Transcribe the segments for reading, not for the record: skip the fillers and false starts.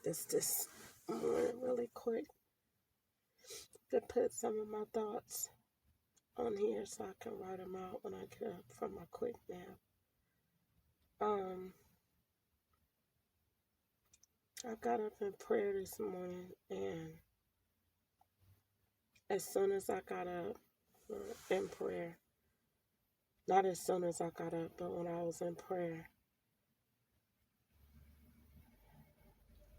this morning really quick to put some of my thoughts on here so I can write them out when I get up from my quick nap. I got up in prayer this morning, and as soon as I got up in prayer, not as soon as I got up, but when I was in prayer,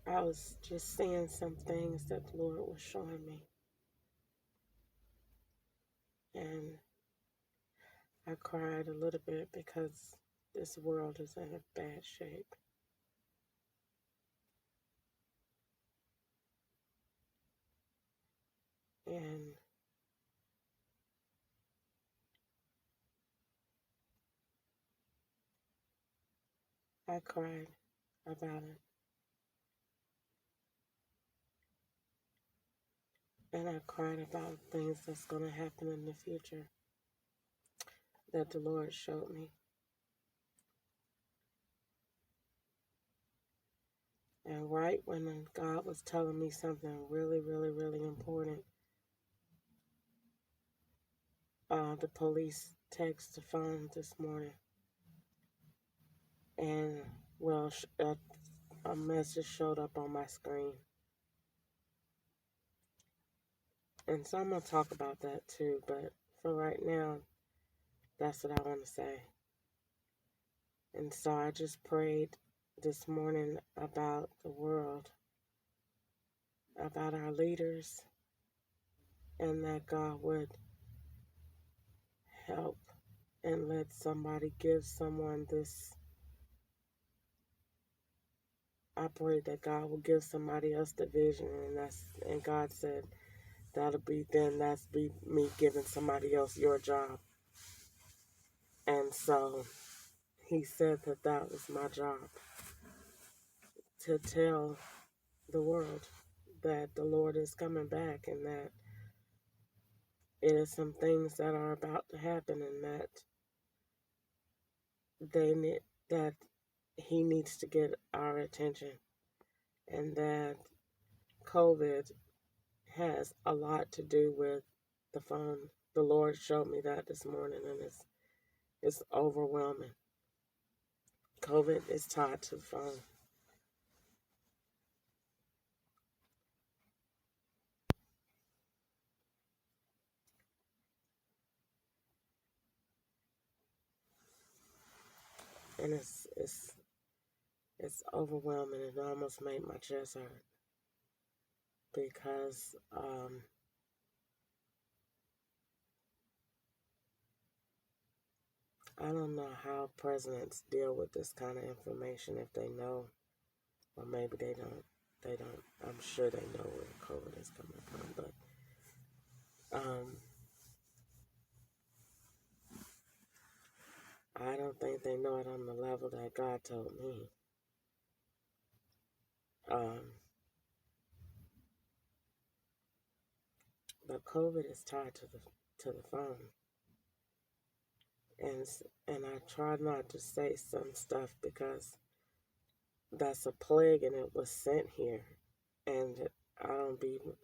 I was just seeing some things that the Lord was showing me. And I cried a little bit because this world is in a bad shape. And I cried about it. And I cried about things that's going to happen in the future that the Lord showed me. And right when God was telling me something really, really, really important, the police texted the phone this morning. And, well, a message showed up on my screen. And so I'm going to talk about that too, but for right now, that's what I want to say. And so I just prayed this morning about the world, about our leaders, and that God would help and let somebody give someone this. I pray that God will give somebody else the vision, and God said that's be me giving somebody else your job. And so He said that was my job, to tell the world that the Lord is coming back, and that it is some things that are about to happen, and that He needs to get our attention, and that COVID has a lot to do with the phone. The Lord showed me that this morning, and it's overwhelming. COVID is tied to the phone. And it's overwhelming. It almost made my chest hurt because I don't know how presidents deal with this kind of information, if they know, or maybe they don't. I'm sure they know where COVID is coming from, but I don't think they know it on the level that God told me. But COVID is tied to the phone, and I try not to say some stuff because that's a plague, and it was sent here, and I don't be,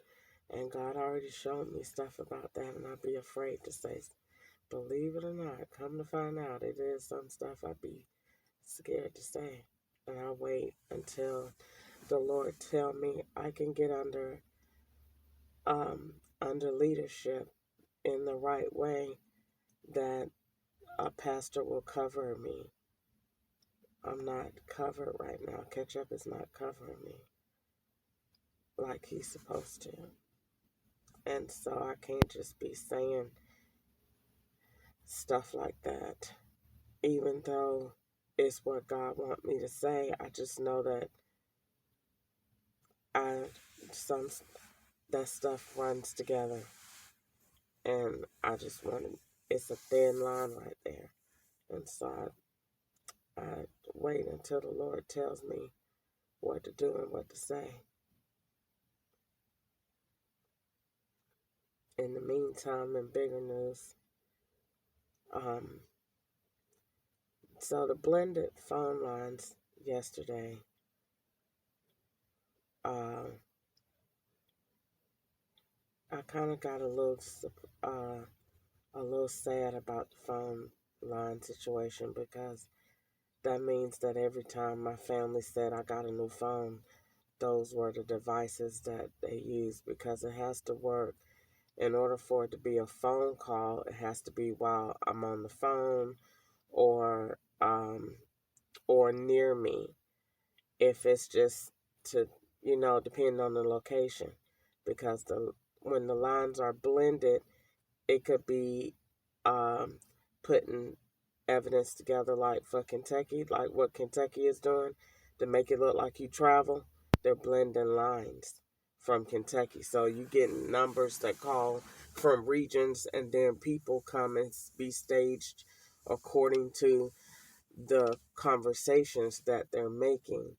and God already showed me stuff about that, and I'd be afraid to say. Believe it or not, come to find out, it is some stuff I'd be scared to say, and I wait until the Lord tell me I can get under leadership in the right way, that a pastor will cover me. I'm not covered right now. Ketchup is not covering me like he's supposed to. And so I can't just be saying stuff like that. Even though it's what God wants me to say, I just know that that stuff runs together. And I just it's a thin line right there. And so I wait until the Lord tells me what to do and what to say. In the meantime, in bigger news, so the blended phone lines yesterday I kind of got a little sad about the phone line situation, because that means that every time my family said I got a new phone, those were the devices that they used, because it has to work. In order for it to be a phone call, it has to be while I'm on the phone, or near me. If it's just to, depending on the location, because when the lines are blended, it could be putting evidence together, like for Kentucky, like what Kentucky is doing to make it look like you travel. They're blending lines from Kentucky. So you get numbers that call from regions, and then people come and be staged according to the conversations that they're making.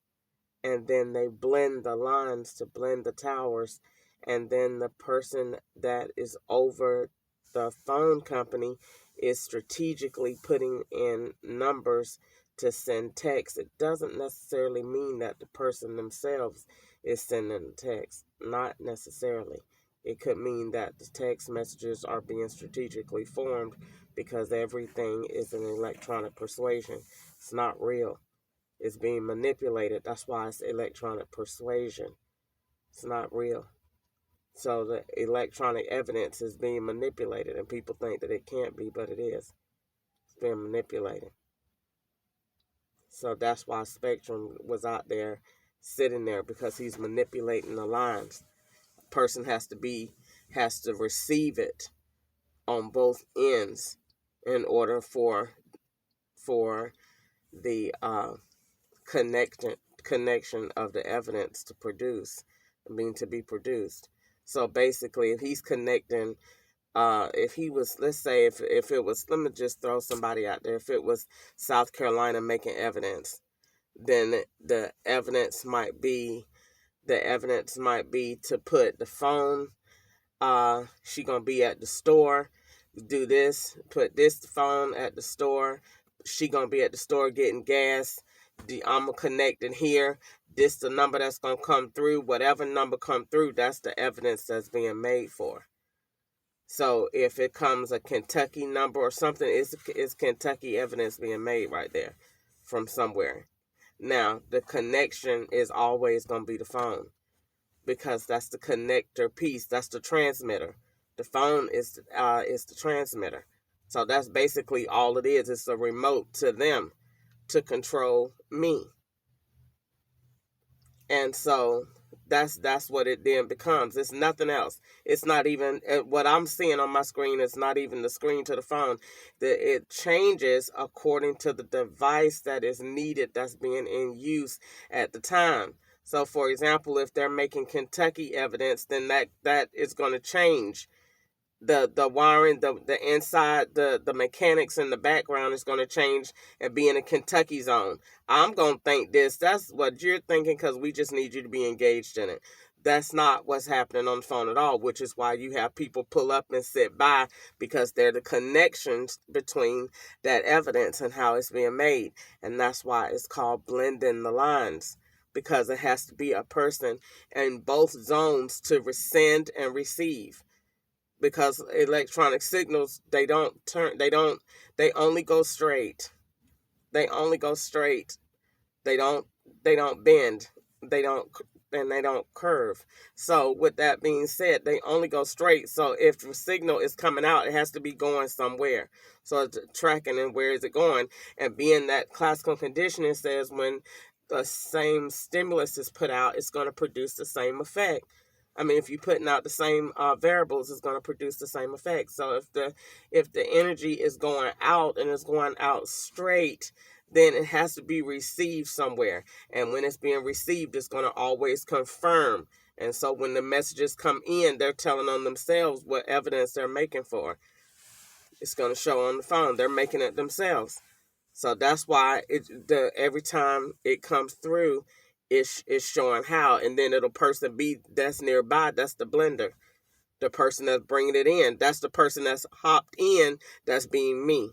And then they blend the lines to blend the towers, and then the person that is over the phone company is strategically putting in numbers to send text. It doesn't necessarily mean that the person themselves is sending the text. Not necessarily. It could mean that the text messages are being strategically formed, because everything is an electronic persuasion. It's not real. It's being manipulated. That's why it's electronic persuasion. It's not real. So the electronic evidence is being manipulated, and people think that it can't be, but it is. It's being manipulated. So that's why Spectrum was out there sitting there, because he's manipulating the lines. A person has to receive it on both ends in order for the connection of the evidence to be produced. So basically, if he's connecting, if he was, let's say, if it was, let me just throw somebody out there, if it was South Carolina making evidence, then the evidence might be to put the phone, she gonna be at the store, do this, put this phone at the store, she gonna be at the store getting gas, I'm connecting here, this the number that's gonna come through, whatever number come through, that's the evidence that's being made for. So if it comes a Kentucky number or something, it's Kentucky evidence being made right there from somewhere. Now, the connection is always going to be the phone, because that's the connector piece. That's the transmitter. The phone is the transmitter. So that's basically all it is. It's a remote to them to control me. And so that's what it then becomes. It's nothing else. It's not even what I'm seeing on my screen. It's not even the screen to the phone. It changes according to the device that is needed, that's being in use at the time. So, for example, if they're making Kentucky evidence, then that is going to change. The wiring, the inside, the mechanics in the background is going to change and be in a Kentucky zone. I'm going to think this. That's what you're thinking, because we just need you to be engaged in it. That's not what's happening on the phone at all, which is why you have people pull up and sit by, because they're the connections between that evidence and how it's being made. And that's why it's called blending the lines, because it has to be a person in both zones to send and receive. Because electronic signals, they only go straight. They only go straight. They don't bend. They don't curve. So with that being said, they only go straight. So if the signal is coming out, it has to be going somewhere. So it's tracking, and where is it going? And being that classical conditioning says when the same stimulus is put out, it's going to produce the same effect. I mean, if you're putting out the same variables, it's going to produce the same effect. So if the energy is going out and it's going out straight, then it has to be received somewhere. And when it's being received, it's going to always confirm. And so when the messages come in, they're telling on themselves what evidence they're making for. It's going to show on the phone. They're making it themselves. So that's why every time it comes through, it's showing how, and then it'll person be that's nearby. That's the blender. The person that's bringing it in, that's the person that's hopped in. That's being me.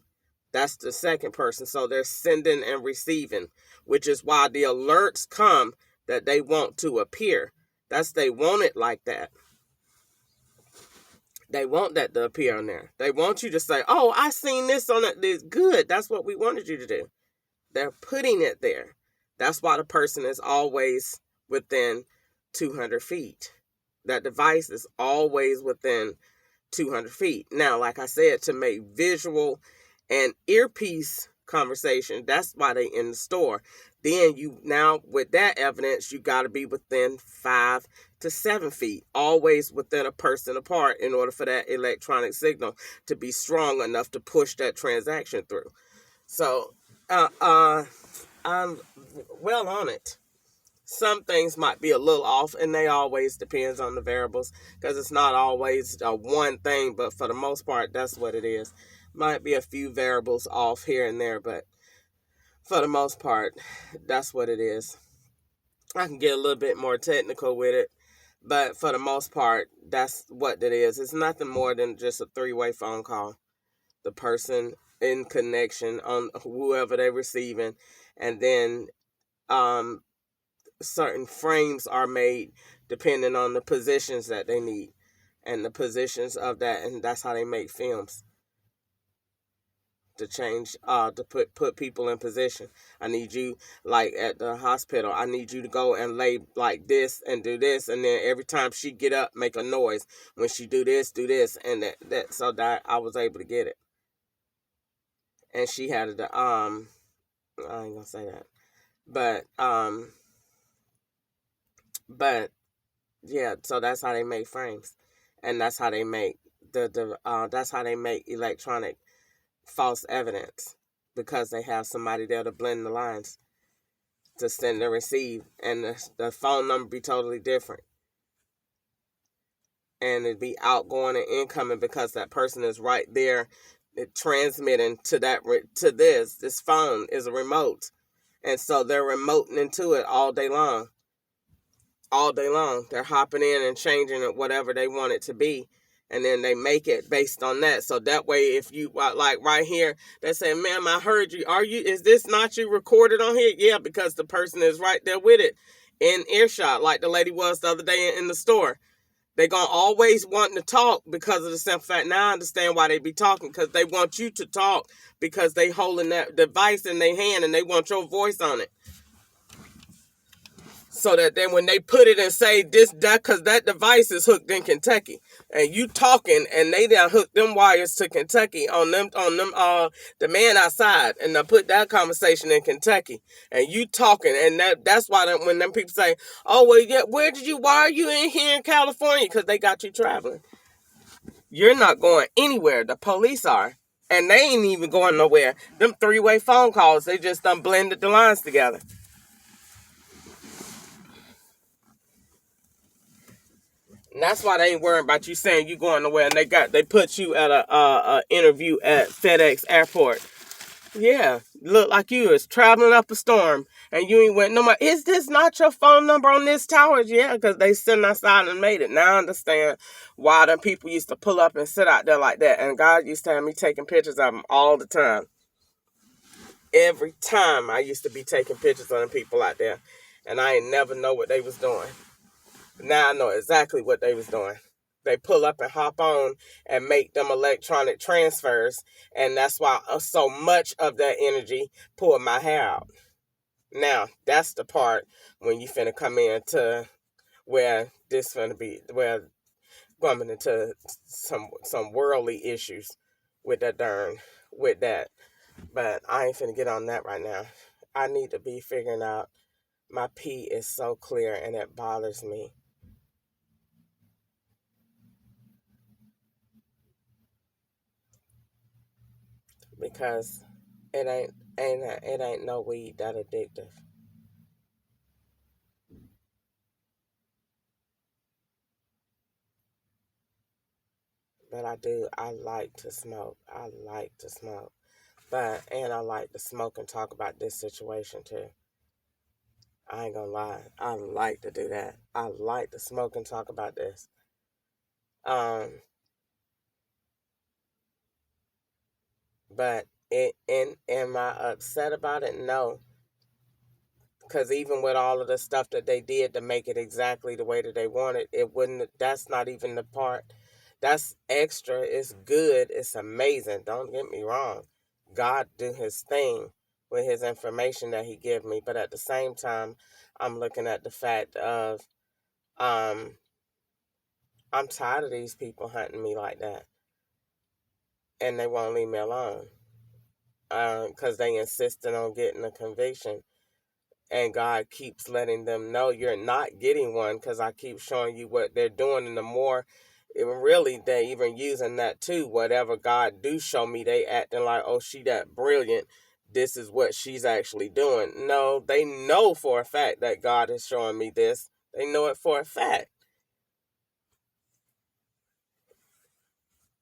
That's the second person. So they're sending and receiving, which is why the alerts come that they want to appear. They want it like that. They want that to appear on there. They want you to say, "Oh, I seen this on it. This good. That's what we wanted you to do." They're putting it there. That's why the person is always within 200 feet. That device is always within 200 feet. Now, like I said, to make visual and earpiece conversation, that's why they in the store. Then now with that evidence, you got to be within 5 to 7 feet, always within a person apart, in order for that electronic signal to be strong enough to push that transaction through. So, I'm well on it. Some things might be a little off, and they always depends on the variables, because it's not always one thing, but for the most part, that's what it is. Might be a few variables off here and there, but for the most part, that's what it is. I can get a little bit more technical with it, but for the most part, that's what it is. It's nothing more than just a three-way phone call. The person in connection on whoever they're receiving, and then certain frames are made depending on the positions that they need and the positions of that, and that's how they make films to change to put people in position. I need you, like at the hospital, I need you to go and lay like this and do this, and then every time she get up, make a noise. When she do this, and that so that I was able to get it. And she had the I ain't gonna say that, but but yeah, so that's how they make frames, and that's how they make that's how they make electronic false evidence, because they have somebody there to blend the lines to send and receive, and the phone number be totally different, and it'd be outgoing and incoming because that person is right there transmitting to this phone is a remote, and so they're remoting into it all day long. They're hopping in and changing it whatever they want it to be, and then they make it based on that. So that way, if you like right here, they say, "Ma'am, I heard you. Is this not you recorded on here?" Yeah, because the person is right there with it in earshot, like the lady was the other day in the store. They're going to always want to talk because of the simple fact. Now I understand why they be talking, because they want you to talk, because they holding that device in their hand and they want your voice on it. So that then when they put it and say because that device is hooked in Kentucky, and you talking, and they done hooked them wires to Kentucky on them the man outside, and they put that conversation in Kentucky, and you talking, and that's why when them people say, "Oh well, yeah, why are you in here in California?" Because they got you traveling. You're not going anywhere. The police are, and they ain't even going nowhere. Them three-way phone calls, they just done blended the lines together. And that's why they ain't worrying about you saying you going nowhere. And they put you at a interview at FedEx Airport. Yeah, look like you is traveling up a storm, and you ain't went no more. Is this not your phone number on this tower? Yeah, because they sitting outside and made it. Now I understand why them people used to pull up and sit out there like that. And God used to have me taking pictures of them all the time. Every time I used to be taking pictures of them people out there, and I ain't never know what they was doing. Now I know exactly what they was doing. They pull up and hop on and make them electronic transfers, and that's why so much of that energy pulled my hair out. Now that's the part when you finna come into where this finna be, where coming into some worldly issues with that. But I ain't finna get on that right now. I need to be figuring out. My pee is so clear and it bothers me. Because it ain't no weed that addictive. But I like to smoke. I like to smoke. And I like to smoke and talk about this situation too. I ain't gonna lie. I like to do that. I like to smoke and talk about this. Um, but am I upset about it? No. Because even with all of the stuff that they did to make it exactly the way that they wanted, it wouldn't. That's not even the part. That's extra. It's good. It's amazing. Don't get me wrong. God do his thing with his information that he give me. But at the same time, I'm looking at the fact of I'm tired of these people hunting me like that. And they won't leave me alone. Because they insisted on getting a conviction. And God keeps letting them know you're not getting one because I keep showing you what they're doing. And the more, really, they're even using that too. Whatever God do show me, they acting like, oh, she that brilliant. This is what she's actually doing. No, they know for a fact that God is showing me this. They know it for a fact.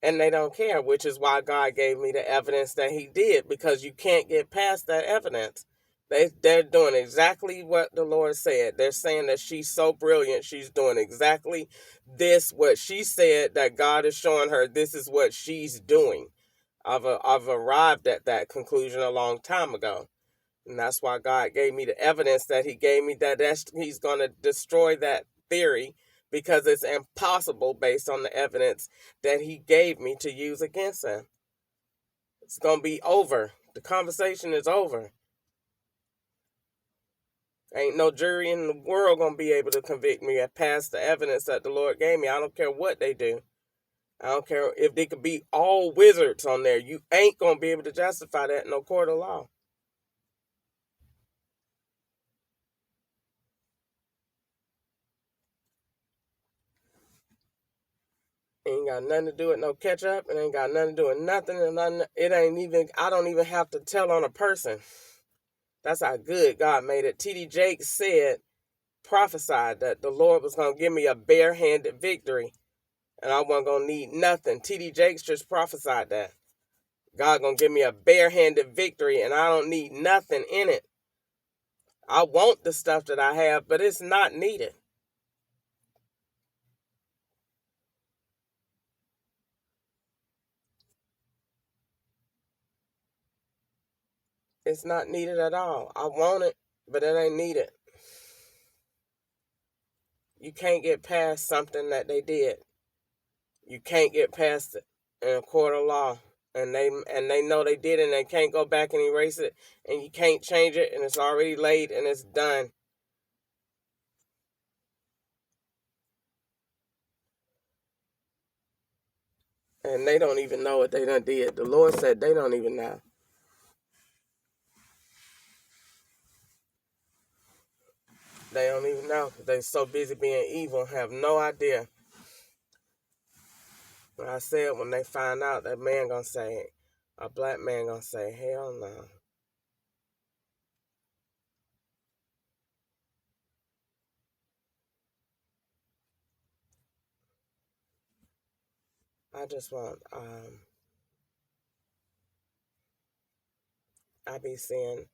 And they don't care, which is why God gave me the evidence that he did, because you can't get past that evidence. They're doing exactly what the Lord said. They're saying that she's so brilliant. She's doing exactly this, what she said that God is showing her. This is what she's doing. I've arrived at that conclusion a long time ago. And that's why God gave me the evidence that he gave me, that he's going to destroy that theory, because it's impossible based on the evidence that he gave me to use against him. It's going to be over. The conversation is over. Ain't no jury in the world going to be able to convict me and pass the evidence that the Lord gave me. I don't care what they do. I don't care if they could be all wizards on there. You ain't going to be able to justify that in no court of law. Ain't got nothing to do with no catch up. It ain't got nothing to do with nothing. And it ain't even, I don't even have to tell on a person. That's how good God made it. T.D. Jakes said, prophesied that the Lord was going to give me a barehanded victory. And I wasn't going to need nothing. T.D. Jakes just prophesied that. God going to give me a barehanded victory and I don't need nothing in it. I want the stuff that I have, but it's not needed. It's not needed at all. I want it, but it ain't needed. You can't get past something that they did. You can't get past it in a court of law. And they know they did it, and they can't go back and erase it, and you can't change it, and it's already late and it's done. And they don't even know what they done did. The Lord said they don't even know. They don't even know. They're so busy being evil, have no idea. When I said, when they find out, that man gonna say, a black man gonna say, hell no. I just want, I be seeing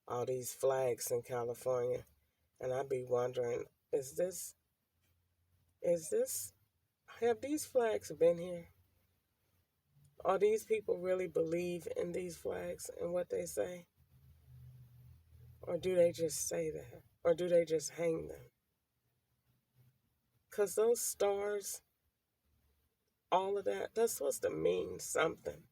all these flags in California, and I be wondering, have these flags been here? Are these people really believe in these flags and what they say? Or do they just say that? Or do they just hang them? Because those stars, all of that, that's supposed to mean something.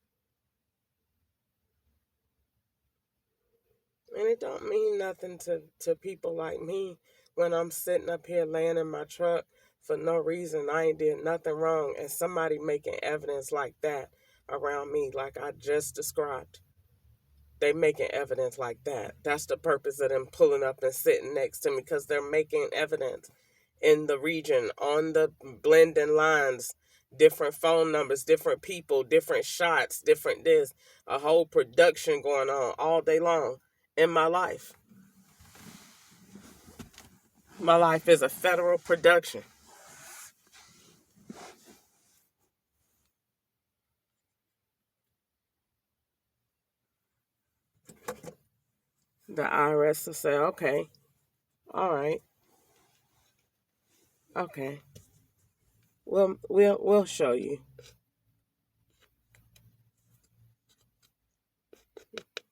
And it don't mean nothing to people like me when I'm sitting up here laying in my truck for no reason. I ain't did nothing wrong. And somebody making evidence like that around me, like I just described. They making evidence like that. That's the purpose of them pulling up and sitting next to me, because they're making evidence in the region, on the blending lines, different phone numbers, different people, different shots, different this, a whole production going on all day long in my life. My life is a federal production. The IRS will say, okay, all right, okay, we'll show you.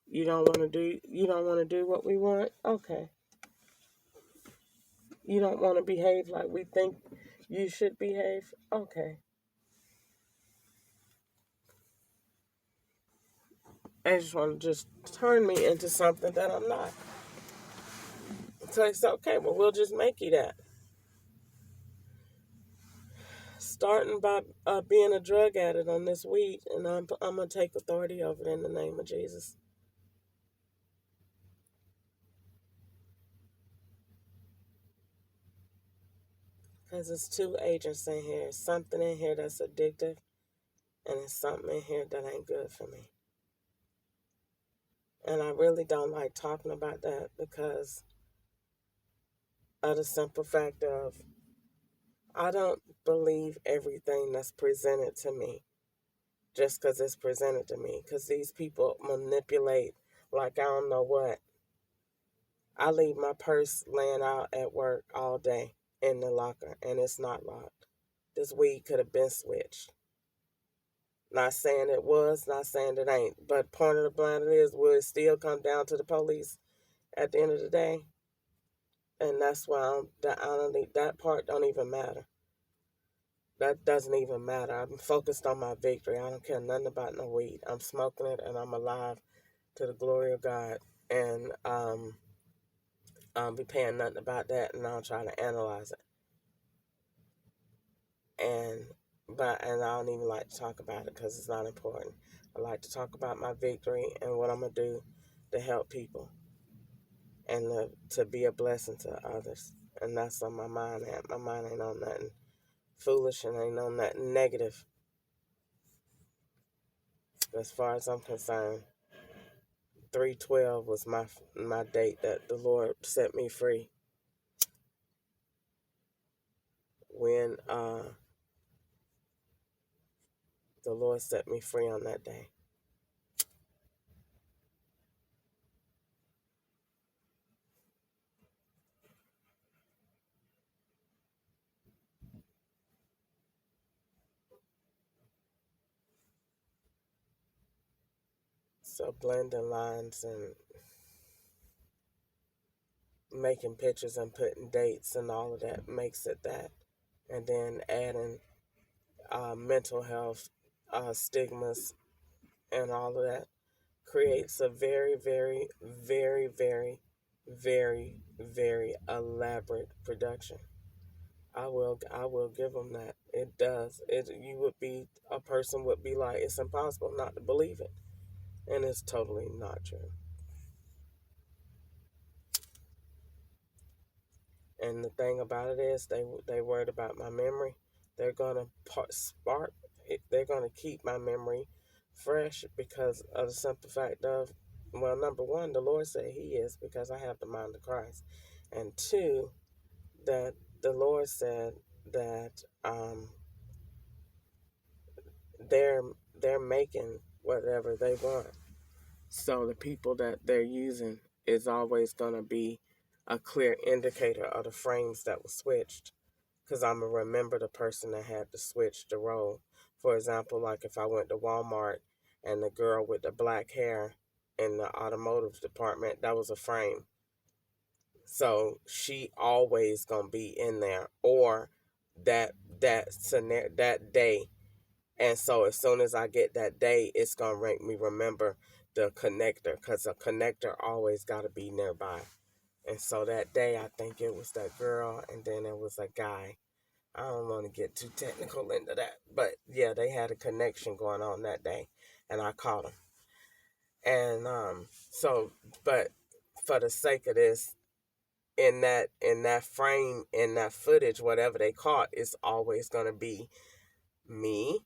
You don't want to do what we want? Okay. You don't want to behave like we think you should behave? Okay. I just want to just turn me into something that I'm not. So it's okay. Well, we'll just make you that. Starting by being a drug addict on this weed, and I'm going to take authority over it in the name of Jesus. Because it's two agents in here. It's something in here that's addictive, and it's something in here that ain't good for me. And I really don't like talking about that because of the simple fact of I don't believe everything that's presented to me just because it's presented to me. Because these people manipulate like I don't know what. I leave my purse laying out at work all day in the locker, and it's not locked. This weed could have been switched. Not saying it was, not saying it ain't. But point of the blinded is, will it still come down to the police at the end of the day? And that's why that part don't even matter. That doesn't even matter. I'm focused on my victory. I don't care nothing about no weed. I'm smoking it, and I'm alive to the glory of God. And I'll be paying nothing about that, and I'll try to analyze it. And I don't even like to talk about it because it's not important. I like to talk about my victory and what I'm gonna do to help people and to be a blessing to others. And that's on my mind. My mind ain't on nothing foolish and ain't on nothing negative. As far as I'm concerned, 3/12 was my date that the Lord set me free. When the Lord set me free on that day. So blending lines and making pictures and putting dates and all of that makes it that. And then adding mental health stigmas and all of that creates a very, very, very, very, very, very elaborate production. I will give them that. It does. A person would be like, it's impossible not to believe it, and it's totally not true. And the thing about it is, they worried about my memory. They're gonna spark. They're gonna keep my memory fresh because of the simple fact of, well, number one, the Lord said He is because I have the mind of Christ, and two, that the Lord said that they're they're making whatever they want. So the people that they're using is always gonna be a clear indicator of the frames that were switched because I'm going to remember the person that had to switch the role. For example, like if I went to Walmart and the girl with the black hair in the automotive department, that was a frame. So she always going to be in there, or that scenario, that day. And so as soon as I get that day, it's going to make me remember the connector because a connector always got to be nearby. And so that day, I think it was that girl, and then it was a guy. I don't want to get too technical into that, but yeah, they had a connection going on that day, and I caught them. And but for the sake of this, in that frame, in that footage, whatever they caught, is always gonna be me,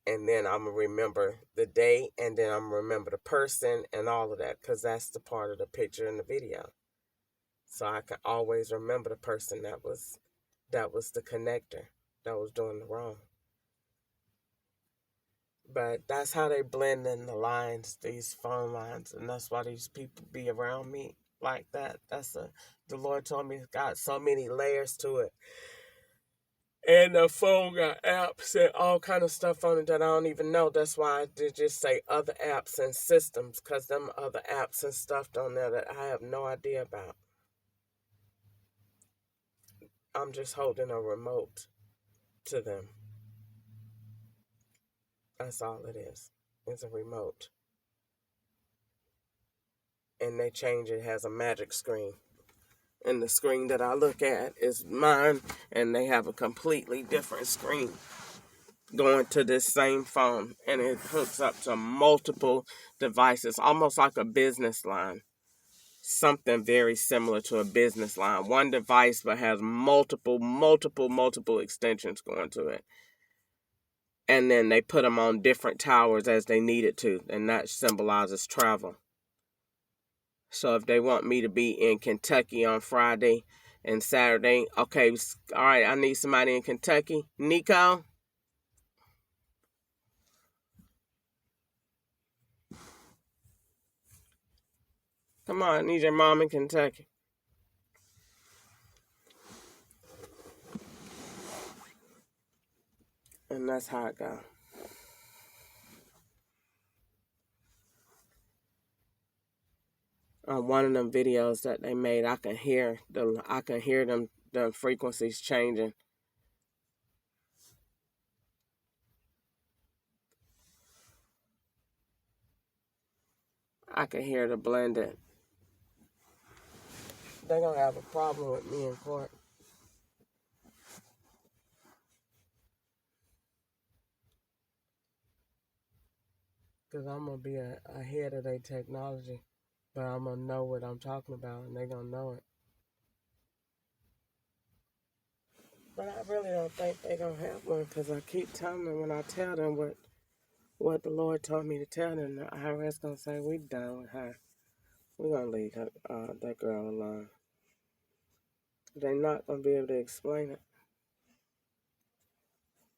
and then I'm gonna remember the day, and then I'm gonna remember the person and all of that, because that's the part of the picture in the video. So I can always remember the person that was the connector that was doing the wrong. But that's how they blend in the lines, these phone lines, and that's why these people be around me like that. The Lord told me it's got so many layers to it. And the phone got apps and all kind of stuff on it that I don't even know. That's why I did just say other apps and systems, because them other apps and stuff on there that I have no idea about. I'm just holding a remote to them. That's all it is. It's a remote. And they change it, has a magic screen. And the screen that I look at is mine, and they have a completely different screen going to this same phone, and it hooks up to multiple devices, almost like a business line. Something very similar to a business line. One device, but has multiple extensions going to it. And then they put them on different towers as they need it to, and that symbolizes travel. So if they want me to be in Kentucky on Friday and Saturday, okay, all right, I need somebody in Kentucky. Nico? Come on, I need your mom in Kentucky. And that's how it goes. On one of them videos that they made, I can hear them the frequencies changing. I can hear the blended. They're gonna have a problem with me in court. Because I'm going to be ahead of their technology. But I'm going to know what I'm talking about, and they're going to know it. But I really don't think they're going to have one, because I keep telling them, when I tell them what the Lord told me to tell them, the IRS going to say, we done with her. We're going to leave her, that girl alone. They're not going to be able to explain it.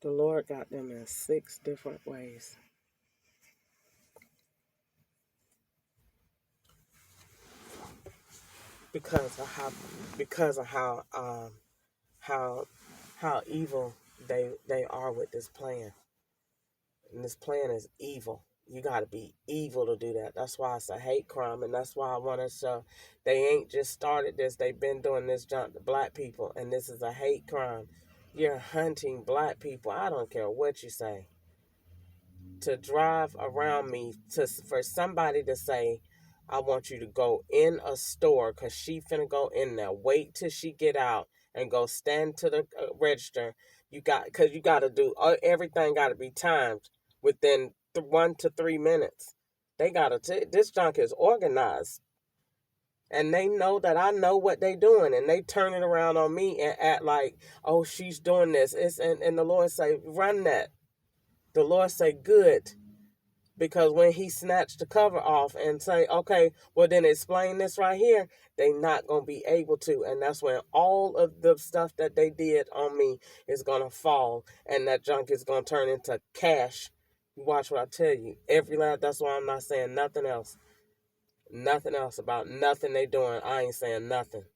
The Lord got them in 6 different ways. Because of how evil they are with this plan. And this plan is evil. You got to be evil to do that. That's why it's a hate crime, and that's why I want to show they ain't just started this. They've been doing this junk to black people, and this is a hate crime. You're hunting black people. I don't care what you say. To drive around me, for somebody to say, I want you to go in a store because she finna go in there. Wait till she get out and go stand to the register. Because you got to do, everything got to be timed within 1 to 3 minutes. They got to, this junk is organized. And they know that I know what they doing. And they turn it around on me and act like, oh, she's doing this. And the Lord say, run that. The Lord say, good. Because when he snatched the cover off and say, okay, well then explain this right here, they not going to be able to. And that's when all of the stuff that they did on me is going to fall. And that junk is going to turn into cash. You watch what I tell you. That's why I'm not saying nothing else. Nothing else about nothing they doing. I ain't saying nothing.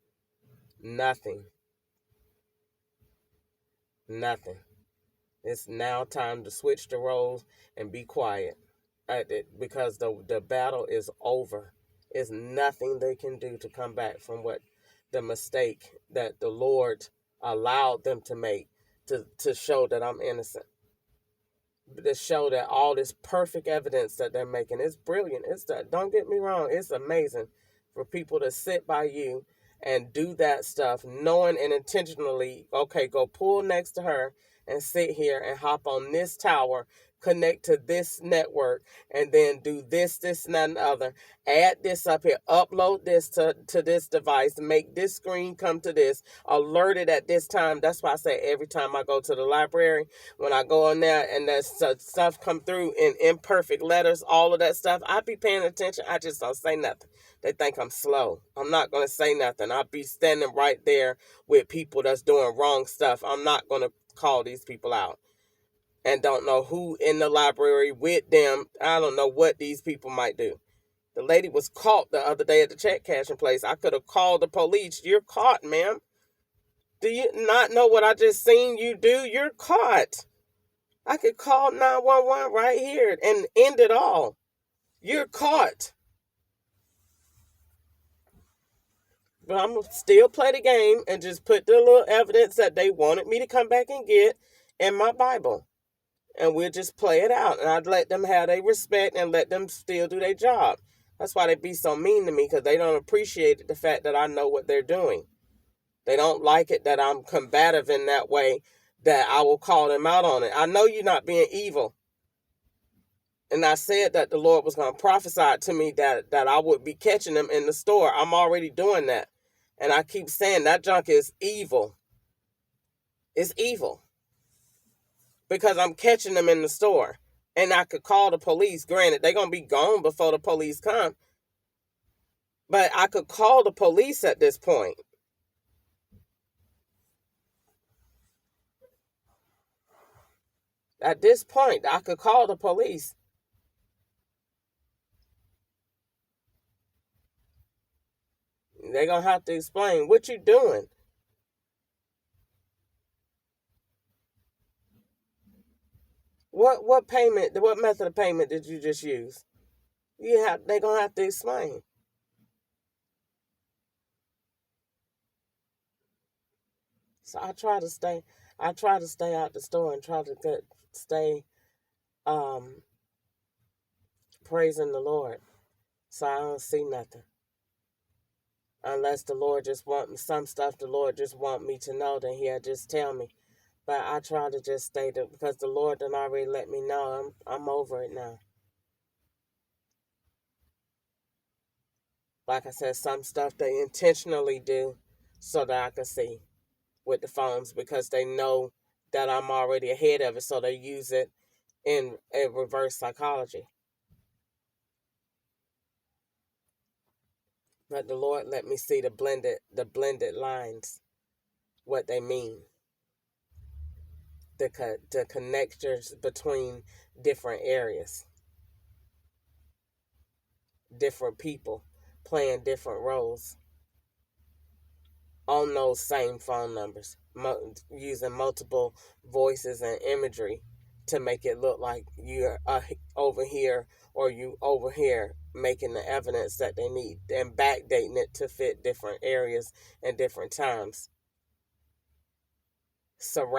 Nothing. Nothing. It's now time to switch the roles and be quiet. Because the battle is over. There's nothing they can do to come back from what the mistake that the Lord allowed them to make to show that I'm innocent. To show that all this perfect evidence that they're making is brilliant. Don't get me wrong, it's amazing for people to sit by you and do that stuff, knowing and intentionally, okay, go pull next to her and sit here and hop on this tower, connect to this network, and then do this, and that, and the other. Add this up here, upload this to this device, make this screen come to this, alert it at this time. That's why I say every time I go to the library, when I go on there and that stuff come through in imperfect letters, all of that stuff, I be paying attention. I just don't say nothing. They think I'm slow. I'm not going to say nothing. I'll be standing right there with people that's doing wrong stuff. I'm not going to call these people out. And don't know who in the library with them. I don't know what these people might do. The lady was caught the other day at the check cashing place. I could have called the police. You're caught, ma'am. Do you not know what I just seen you do? You're caught. I could call 911 right here and end it all. You're caught. But I'm going to still play the game and just put the little evidence that they wanted me to come back and get in my Bible. And we'll just play it out. And I'd let them have their respect and let them still do their job. That's why they be so mean to me, because they don't appreciate the fact that I know what they're doing. They don't like it that I'm combative in that way, that I will call them out on it. I know you're not being evil. And I said that the Lord was going to prophesy to me that I would be catching them in the store. I'm already doing that. And I keep saying that junk is evil. It's evil. Because I'm catching them in the store. And I could call the police. Granted, they're going to be gone before the police come. But I could call the police at this point. At this point, I could call the police. They're going to have to explain what you doing. What method of payment did you just use? They're going to have to explain. So I try to stay out the store and try to stay praising the Lord. So I don't see nothing. Unless the Lord just want me, some stuff the Lord just want me to know, then he'll just tell me. But I try to just stay there because the Lord done already let me know I'm over it now. Like I said, some stuff they intentionally do so that I can see with the phones, because they know that I'm already ahead of it, so they use it in a reverse psychology. But the Lord let me see the blended lines, what they mean. The connectors between different areas. Different people playing different roles on those same phone numbers, using multiple voices and imagery to make it look like you're over here or you over here, making the evidence that they need and backdating it to fit different areas and different times. Surround